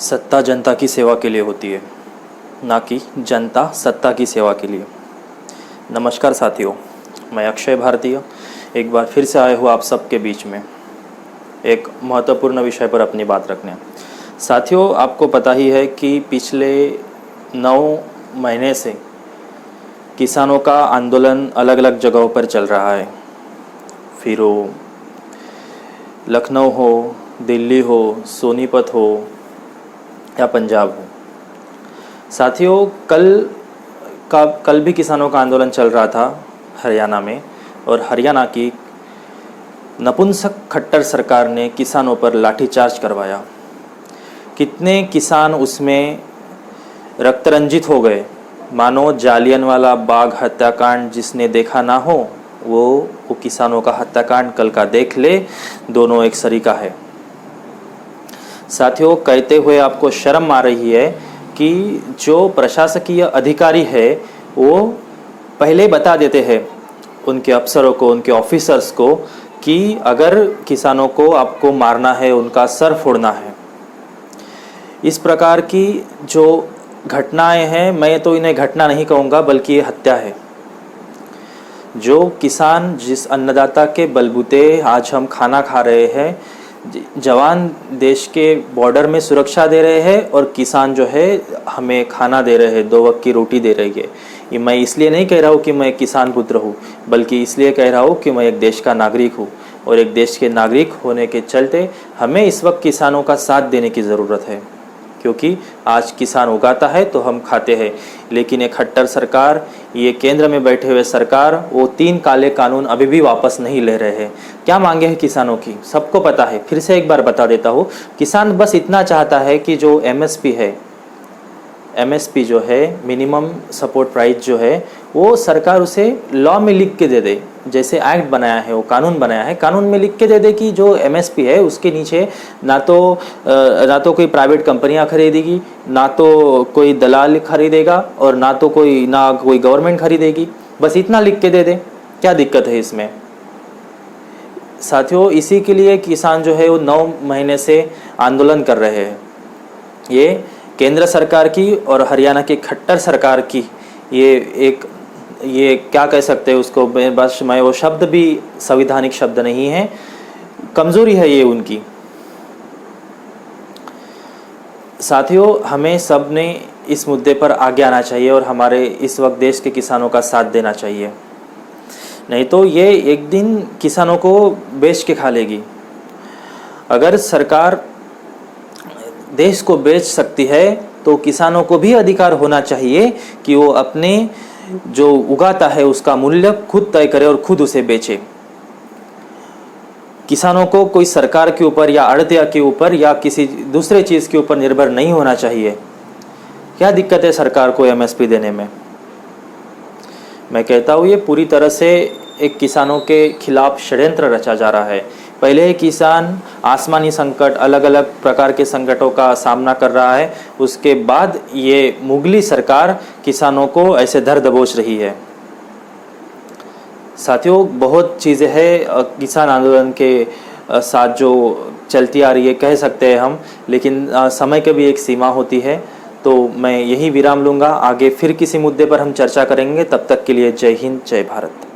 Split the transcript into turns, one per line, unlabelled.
सत्ता जनता की सेवा के लिए होती है, ना कि जनता सत्ता की सेवा के लिए। नमस्कार साथियों, मैं अक्षय भारतीय एक बार फिर से आया हूँ आप सबके बीच में एक महत्वपूर्ण विषय पर अपनी बात रखने। साथियों, आपको पता ही है कि पिछले 9 महीने से किसानों का आंदोलन अलग अलग जगहों पर चल रहा है। फिर वो लखनऊ हो, दिल्ली हो, सोनीपत हो या पंजाब हो। साथियों, कल भी किसानों का आंदोलन चल रहा था हरियाणा में, और हरियाणा की नपुंसक खट्टर सरकार ने किसानों पर लाठीचार्ज करवाया। कितने किसान उसमें रक्तरंजित हो गए, मानो जालियनवाला बाग हत्याकांड जिसने देखा ना हो वो किसानों का हत्याकांड कल का देख ले। दोनों एक सरीका है। साथियों, कहते हुए आपको शर्म आ रही है कि जो प्रशासकीय अधिकारी है वो पहले बता देते हैं उनके अफसरों को, उनके ऑफिसर्स को, कि अगर किसानों को आपको मारना है, उनका सर फोड़ना है। इस प्रकार की जो घटनाएं हैं, मैं तो इन्हें घटना नहीं कहूँगा बल्कि ये हत्या है। जो किसान, जिस अन्नदाता के बलबूते आज हम खाना खा रहे हैं, जवान देश के बॉर्डर में सुरक्षा दे रहे हैं और किसान जो है हमें खाना दे रहे हैं, 2 वक्त की रोटी दे रही है। ये मैं इसलिए नहीं कह रहा हूँ कि मैं किसान पुत्र हूँ, बल्कि इसलिए कह रहा हूँ कि मैं एक देश का नागरिक हूँ, और एक देश के नागरिक होने के चलते हमें इस वक्त किसानों का साथ देने की ज़रूरत है, क्योंकि आज किसान उगाता है तो हम खाते हैं। लेकिन एक खट्टर सरकार, ये केंद्र में बैठे हुए सरकार, वो 3 काले कानून अभी भी वापस नहीं ले रहे हैं। क्या मांगे हैं किसानों की सबको पता है, फिर से एक बार बता देता हूँ। किसान बस इतना चाहता है कि जो एमएसपी है, एमएसपी जो है मिनिमम सपोर्ट प्राइस जो है, वो सरकार उसे लॉ में लिख के दे दे। जैसे एक्ट बनाया है, वो कानून बनाया है, कानून में लिख के दे दे कि जो एमएसपी है उसके नीचे ना तो कोई प्राइवेट कंपनियां खरीदेगी, ना तो कोई दलाल खरीदेगा, और ना कोई गवर्नमेंट खरीदेगी। बस इतना लिख के दे दे, क्या दिक्कत है इसमें। साथियों, इसी के लिए किसान जो है वो 9 महीने से आंदोलन कर रहे हैं। ये केंद्र सरकार की और हरियाणा की खट्टर सरकार की ये क्या कह सकते हैं उसको, बस मैं वो शब्द भी संवैधानिक शब्द नहीं है, कमजोरी है ये उनकी। साथियों, हमें सब ने इस मुद्दे पर आगे आना चाहिए और हमारे इस वक्त देश के किसानों का साथ देना चाहिए, नहीं तो ये एक दिन किसानों को बेच के खा लेगी। अगर सरकार देश को बेच सकती है तो किसानों को भी अधिकार होना चाहिए कि वो अपने जो उगाता है उसका मूल्य खुद तय करे और खुद उसे बेचे। किसानों को कोई सरकार के ऊपर या आड़तिया के ऊपर या किसी दूसरे चीज़ के ऊपर निर्भर नहीं होना चाहिए। क्या दिक्कत है सरकार को एमएसपी देने में। मैं कहता हूँ ये पूरी तरह से एक किसानों के खिलाफ षड्यंत्र रचा जा रहा है। पहले ही किसान आसमानी संकट, अलग अलग प्रकार के संकटों का सामना कर रहा है, उसके बाद ये मुगली सरकार किसानों को ऐसे धर दबोच रही है। साथियों, बहुत चीज़ें हैं किसान आंदोलन के साथ जो चलती आ रही है, कह सकते हैं हम, लेकिन समय की भी एक सीमा होती है। तो मैं यही विराम लूँगा, आगे फिर किसी मुद्दे पर हम चर्चा करेंगे। तब तक के लिए जय हिंद, जय भारत।